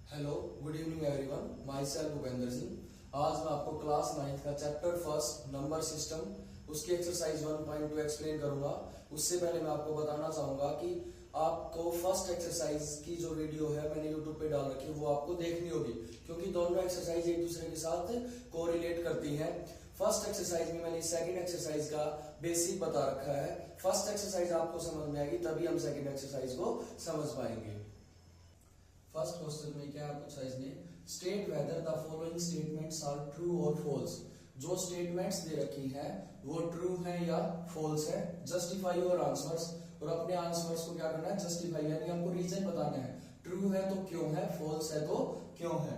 Hello, good evening everyone. My self Bhupendra Singh. आज मैं आपको क्लास 9 का चैप्टर फर्स्ट नंबर सिस्टम उसकी एक्सरसाइज 1.2 एक्सप्लेन करूंगा। उससे पहले मैं आपको बताना चाहूंगा कि आपको फर्स्ट एक्सरसाइज की जो वीडियो है मैंने यूट्यूब पे डाल रखी है वो आपको देखनी होगी, क्योंकि दोनों एक्सरसाइज एक दूसरे के साथ कोरिलेट करती हैं। फर्स्ट एक्सरसाइज में मैंने सेकंड एक्सरसाइज का बेसिक बता रखा है। फर्स्ट एक्सरसाइज आपको समझ में आएगी तभी हम सेकंड एक्सरसाइज को समझ पाएंगे। फर्स्ट क्वेश्चन में क्या पूछा इसने, state whether the following statements are true और फॉल्स। जो स्टेटमेंट्स दे रखी हैं वो ट्रू है या फॉल्स है। जस्टिफाई योर आंसर्स, और अपने आंसर्स को क्या करना है, जस्टिफाई, यानी हमको रीजन बताना है। ट्रू है तो क्यों है, फॉल्स है तो क्यों है।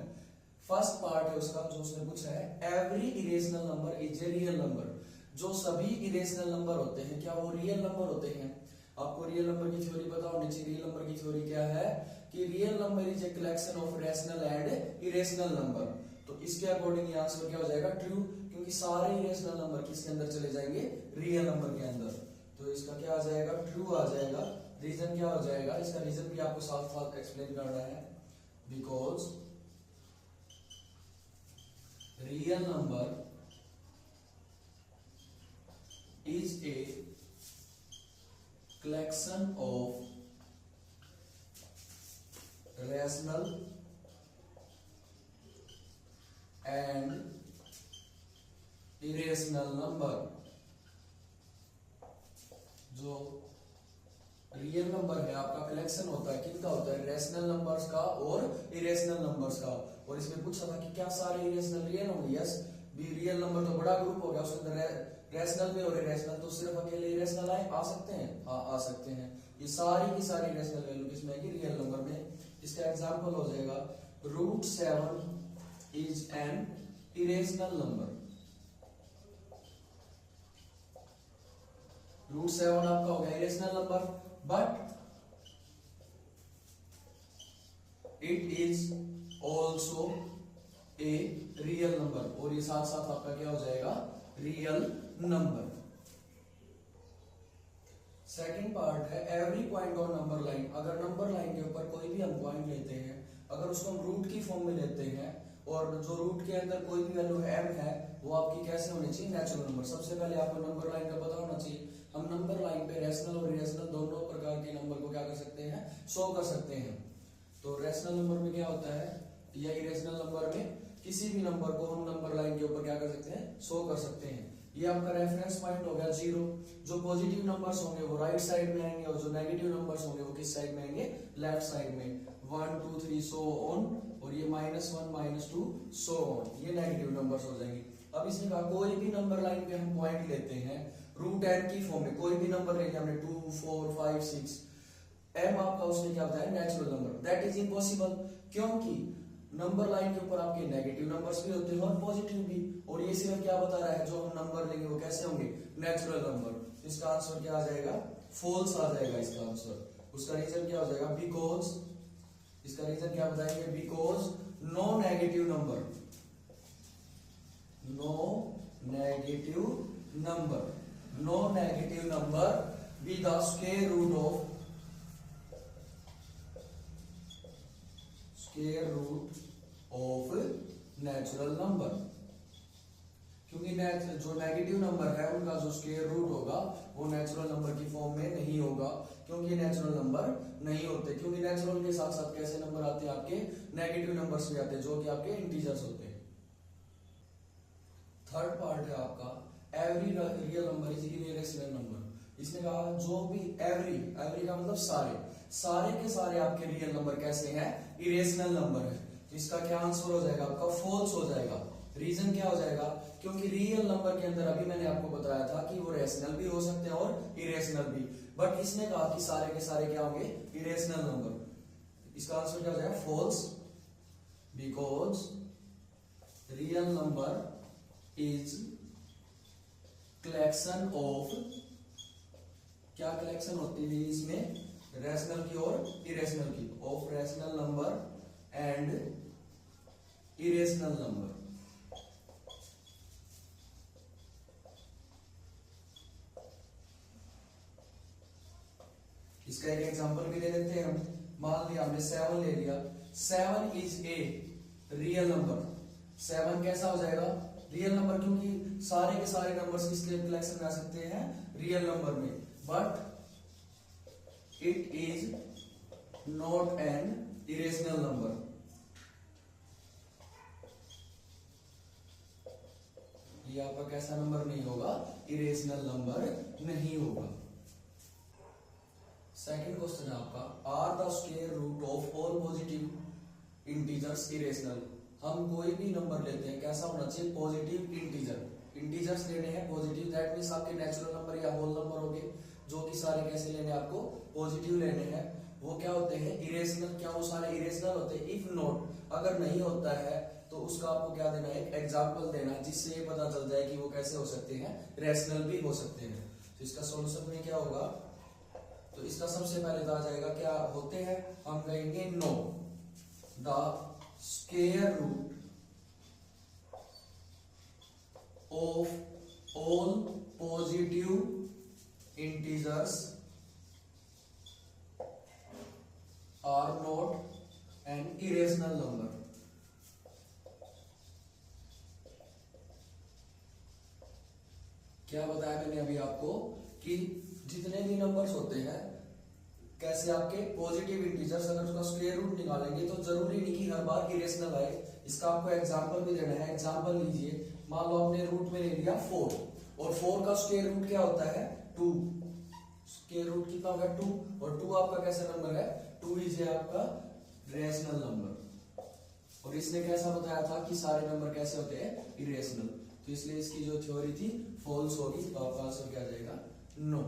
फर्स्ट पार्ट है उसका जो उसने पूछा है, every irrational number is a real number. जो सभी इरेशनल नंबर होते हैं क्या वो रियल नंबर होते हैं। आपको रियल नंबर की थ्योरी पता होनी चाहिए। रियल नंबर की थ्योरी क्या है कि real number is a collection of rational and irrational number. तो इसके अकॉर्डिंग ये आंसर क्या हो जाएगा, ट्रू, क्योंकि सारे इरेशनल नंबर किसके अंदर चले जाएंगे, रियल नंबर के अंदर। तो इसका क्या आ जाएगा, ट्रू आ जाएगा। रीजन क्या हो जाएगा, इसका रीजन भी आपको साथ साथ एक्सप्लेन करना है। Because real number is a collection of rational and irrational number। जो रियल नंबर है आपका कलेक्शन होता है, किनका होता है, रैशनल नंबर्स का और इरेशनल नंबर्स का। और इसमें पूछा था कि क्या सारे इरेशनल रियल होंगे। यस, भी रियल नंबर तो बड़ा ग्रुप हो गया, उसके अंदर रैशनल में और इरेशनल तो सिर्फ अकेले इरेशनल आ सकते हैं। हाँ, आ सकते हैं। ये सारी की सारी रैशनल वैल्यू किसमें आएगी, रियल नंबर में। इसका एग्जांपल हो जाएगा √7 इज एन इरेशनल नंबर। √7 आपका हो गया irrational number, but it is also a real number. और ये साथ साथ आपका क्या हो जाएगा, रियल नंबर। सेकंड पार्ट है every point on number line. अगर नंबर लाइन के ऊपर कोई भी हम पॉइंट लेते हैं, अगर उसको हम रूट की फॉर्म में लेते हैं और जो रूट के अंदर कोई भी वैल्यू m है वो आपकी कैसे होनी चाहिए, नेचुरल नंबर। सबसे पहले आपको नंबर लाइन का पता होना चाहिए। हम नंबर लाइन पे रैशनल और इरेशनल दोनों प्रकार के नंबर को क्या कर सकते हैं, शो कर सकते हैं। तो रैशनल नंबर में क्या होता है, या इरेशनल नंबर में किसी भी नंबर को हम नंबर लाइन के ऊपर क्या कर सकते हैं, शो कर सकते हैं। ये आपका रेफरेंस पॉइंट हो गया 0। जो पॉजिटिव नंबर्स होंगे वो राइट साइड में आएंगे और जो नेगेटिव नंबर्स होंगे वो किस साइड में आएंगे, लेफ्ट साइड में। 1 2 3 सो ऑन, और ये -1 -2 सो ऑन, ये नेगेटिव नंबर्स हो जाएंगे। अब इसमें कहा कोई भी नंबर लाइन पे हम पॉइंट लेते हैं √n की फॉर्म में, कोई भी नंबर ले लिया हमने 2 4 5 6, m आपका उसने क्या बताया, natural number. That is impossible, क्योंकि नंबर लाइन के ऊपर आपके नेगेटिव नंबर्स भी होते हैं और पॉजिटिव भी। और ये सिर्फ क्या बता रहा है, जो हम नंबर लेंगे वो कैसे होंगे, नेचुरल नंबर। इसका आंसर क्या आ जाएगा, फॉल्स आ जाएगा इसका आंसर। उसका रीजन क्या हो जाएगा, बिकॉज, इसका रीजन क्या बताएंगे, because no negative number, no negative number with the square root of natural number. क्योंकि जो नेगेटिव नंबर है उनका जो स्क्वायर रूट होगा वो नेचुरल नंबर की फॉर्म में नहीं होगा, क्योंकि नेचुरल नंबर नहीं होते। क्योंकि नेचुरल के साथ साथ कैसे नंबर आते हैं, आपके नेगेटिव नंबर्स भी आते हैं जो कि आपके इंटीजर्स होते हैं। थर्ड पार्ट है आपका every real number is irrational number. इसने कहा जो भी एवरी का मतलब सारे के सारे आपके रियल नंबर कैसे हैं, इरेशनल नंबर है। तो इसका क्या आंसर हो जाएगा, आपका फॉल्स हो जाएगा। रीजन क्या हो जाएगा, क्योंकि रियल नंबर के अंदर अभी मैंने आपको बताया था कि वो रैशनल भी हो सकते हैं और इरेशनल भी, बट इसने कहा कि सारे के सारे क्या होंगे, इरेशनल नंबर। इसका आंसर क्या हो जाएगा, false, because real number is collection of, क्या कलेक्शन होती है इसमें, रैशनल की और इरेशनल की, of rational number and irrational number. इसका एक एग्जांपल भी दे देते हैं हम। मान लिया हमने 7 ले लिया, 7 इज ए रियल नंबर। 7 कैसा हो जाएगा? रियल नंबर, क्योंकि सारे के सारे नंबर्स किसके कलेक्शन में आ सकते हैं? रियल नंबर में। But it is not an irrational number. ये आपका कैसा नंबर नहीं होगा? इरेशनल नंबर नहीं होगा। सेकंड क्वेश्चन है आपका, are the square root of all positive integers irrational. हम कोई भी नंबर लेते हैं, कैसा होना चाहिए? Positive integer. इंटीजर्स लेने हैं पॉजिटिव, दैट मींस आपके नेचुरल नंबर या होल नंबर हो गए, जो कि सारे कैसे लेने हैं? आपको पॉजिटिव लेने हैं। वो क्या होते हैं? इरेशनल। क्या वो सारे इरेशनल होते हैं? इफ नॉट, अगर नहीं होता है तो उसका आपको क्या देना है? एक एग्जाम्पल देना है, जिससे ये पता चल जाए कि वो कैसे हो सकते हैं? रैशनल भी हो सकते हैं। तो इसका सॉल्यूशन में क्या होगा? तो इसका सबसे पहले तो आ जाएगा क्या होते हैं? हम कहेंगे no, the square root of all positive integers are not an irrational number. क्या बताया मैंने अभी आपको कि जितने भी नंबर्स होते हैं, कैसे आपके पॉजिटिव इंटीजर्स, अगर उसका स्क्वायर रूट निकालेंगे तो जरूरी नहीं कि हर बार इरेशनल आए। इसका आपको एग्जांपल भी देना है। एग्जांपल लीजिए, मान लो आपने रूट में ले लिया 4, और 4 का स्क्वायर रूट क्या होता है? 2। स्क्वायर रूट कितना होगा? 2। और 2 आपका कैसा नंबर है? 2 इज आपका रैशनल नंबर। और इसने कैसा बताया था कि सारे नंबर कैसे होते हैं? इरेशनल। तो इसलिए इसकी जो थ्योरी थी फॉल्स होगी। तो आपका आंसर क्या जाएगा? नो।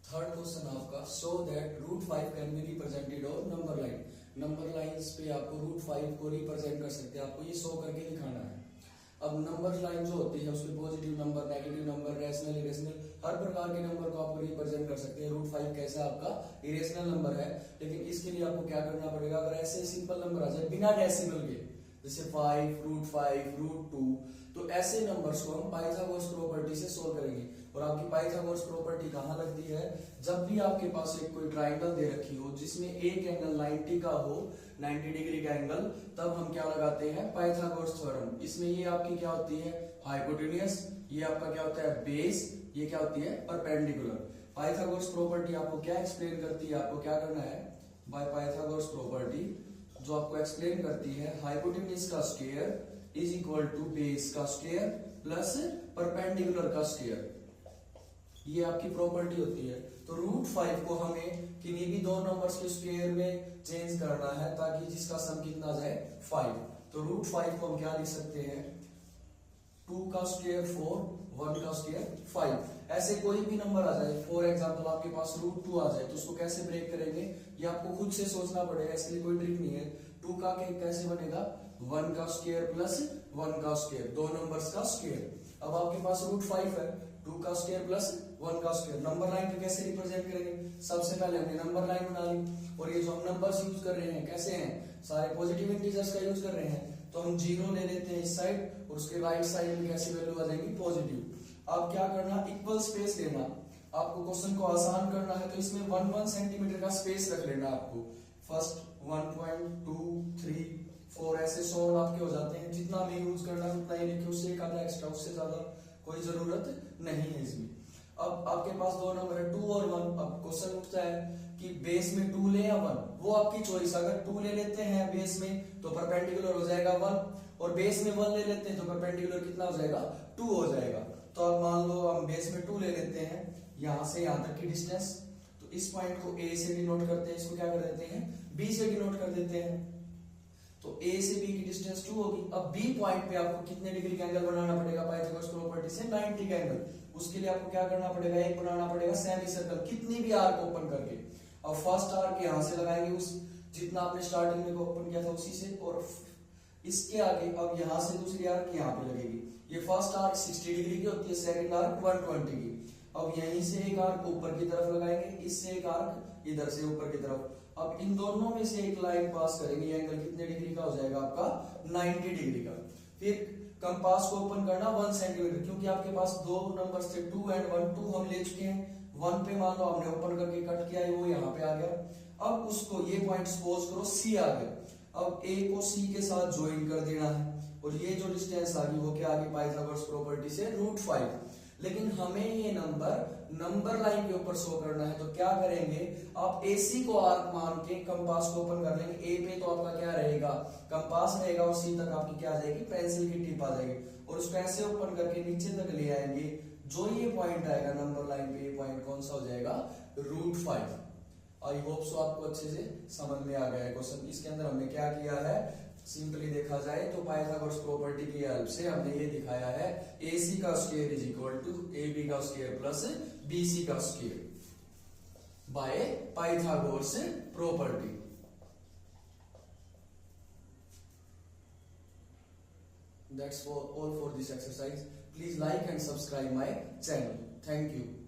थर्ड क्वेश्चन आपका, show that root 5 can be represented on number line. Number lines पे आपको रूट 5 को रिप्रेजेंट कर सकते हैं, आपको ये शो करके दिखाना है। अब नंबर लाइन जो होती है उसमें positive number, negative number, rational, irrational, हर प्रकार के नंबर को आपको रिप्रेजेंट कर सकते हैं। रूट 5 कैसा आपका इरेशनल नंबर है, लेकिन इसके लिए आपको क्या करना पड़ेगा? अगर ऐसे सिंपल नंबर आ जाए बिना डेसिमल के, जैसे 5, रूट 5, रूट 2, तो ऐसे नंबर्स को हम पाइथागोरस प्रॉपर्टी से सोल्व करेंगे। और आपकी पाइथागोरस प्रॉपर्टी कहाँ लगती है? जब भी आपके पास एक कोई ट्राइंगल दे रखी हो जिसमें एक एंगल 90 का हो, 90 डिग्री का एंगल, तब हम क्या लगाते हैं? Pythagoras theorem. इसमें ये आपकी क्या होती है? हाइपोटेन्यूस। ये आपका क्या होता है? बेस। ये क्या होती है? परपेंडिकुलर। पाइथागोरस प्रॉपर्टी आपको क्या एक्सप्लेन करती है? आपको क्या करना है? बाय पाइथागोरस प्रॉपर्टी जो आपको एक्सप्लेन करती है, हाइपोटेन्यूस का square is equal to base का स्क्वायर प्लस परपेंडिकुलर का स्क्वायर। ये आपकी प्रॉपर्टी होती है। तो रूट 5 को हमें किन्हीं भी दो नंबर्स के स्क्वायर में चेंज करना है, ताकि जिसका सम कितना आ जाए? 5। तो रूट 5 को हम क्या लिख सकते हैं? 2 का स्क्वायर 4, 1 का स्क्वायर 5। ऐसे कोई भी नंबर आ जाए, फॉर एग्जाम्पल आपके पास रूट 2 आ जाए, तो उसको कैसे ब्रेक करेंगे? ये आपको खुद से सोचना पड़ेगा, इसके लिए कोई ट्रिक नहीं है। 2 का कैसे बनेगा? 1 का स्क्वायर प्लस 1 का स्क्वायर, दो नंबर्स का स्क्वायर। अब आपके पास रूट 5 है, 2 का स्क्वायर प्लस 1 का स्क्वायर। नंबर लाइन को कैसे रिप्रेजेंट करेंगे? सबसे पहले हमने नंबर लाइन बना ली, और ये जो हम नंबर्स यूज कर रहे हैं कैसे हैं? सारे पॉजिटिव इंटीजर्स का यूज कर रहे हैं। तो हम 0 ले लेते हैं इस साइड, और उसके राइट साइड में कैसी वैल्यू आ जाएगी? पॉजिटिव। अब क्या करना? इक्वल स्पेस लेना। आपको क्वेश्चन को आसान करना है तो इसमें 1 सेंटीमीटर का स्पेस रख लेना आपको। फर्स्ट 1.2, 3, 4 ऐसे 100 आपके हो जाते हैं। जितना हमें यूज करना है उतना ही लिखिए, उससे एक आधा एक्स्ट्रा, उससे ज्यादा कोई जरूरत नहीं है इसमें। अब आपके पास दो नंबर है 2 और 1। अब क्वेश्चन उठता है कि बेस में 2 ले या 1, वो आपकी चॉइस। अगर 2 ले लेते हैं बेस में तो परपेंडिकुलर हो जाएगा 1, और बेस में 1 ले लेते हैं तो परपेंडिकुलर कितना हो जाएगा? 2 हो जाएगा। तो अब मान लो हम बेस में 2 ले लेते हैं, यहां से यहां तक की डिस्टेंस, तो इस पॉइंट को A से डिनोट करते हैं, इसको क्या कर देते हैं? B से डिनोट कर देते हैं। तो A से B की डिस्टेंस 2 होगी। अब B पॉइंट पे आपको कितने डिग्री का एंगल बनाना पड़ेगा? पाइथागोरस प्रॉपर्टी से 90 का एंगल। उसके लिए आपको क्या करना पड़ेगा? एक बनाना पड़ेगा सेमी सर्कल, कितनी भी आर्क ओपन करके। अब फर्स्ट आर्क यहां से लगाएंगे, उस जितना आपने स्टार्टिंग में ओपन किया था उसी से, और इसके आगे अब यहां से दूसरी आर्क यहां पे लगेगी। ये फर्स्ट आर्क 60 डिग्री की होती है, सेकंड आर्क 120 की। अब यहीं से एक आर्क ऊपर की तरफ लगाएंगे, इससे एक आर्क इधर से ऊपर की तरफ। अब इन दोनों में से एक लाइन पास करेंगे, एंगल कितने डिग्री का हो जाएगा आपका? 90 डिग्री का। फिर कंपास को ओपन करना 1 सेंटीमीटर, क्योंकि आपके पास दो नंबर्स थे 2 और 1। 2 हम ले चुके हैं, 1 पे मान लो हमने ओपन करके कट किया है, वो यहाँ पे आ गया। अब उसको ये पॉइंट सपोज करो सी आ गया, अब ए को सी के साथ ज्वाइन कर देना है और ये जो डिस्टेंस आ गई वो क्या आ गई पाइथागोरस प्रॉपर्टी से √5। लेकिन हमें ये नंबर लाइन के ऊपर शो करना है, तो क्या करेंगे आप AC को आर्क मान के कंपास को ओपन कर लेंगे। ए पे तो आपका क्या रहेगा कंपास रहेगा और सी तक आपकी क्या आ जाएगी पेंसिल की टिप आ जाएगी और उसको ऐसे ओपन करके नीचे तक ले आएंगे। जो ये पॉइंट आएगा नंबर लाइन पे ये पॉइंट कौन सा हो जाएगा √5। आई होप सो आपको अच्छे से समझ में आ गया है क्वेश्चन। इसके अंदर हमने क्या किया है सिंपली देखा जाए तो पाइथागोरस प्रॉपर्टी की हेल्प से हमने ये दिखाया है AC का square is equal to AB का स्क्वायर प्लस BC का square by Pythagoras property. That's all for this exercise. Please like and subscribe my channel. Thank you.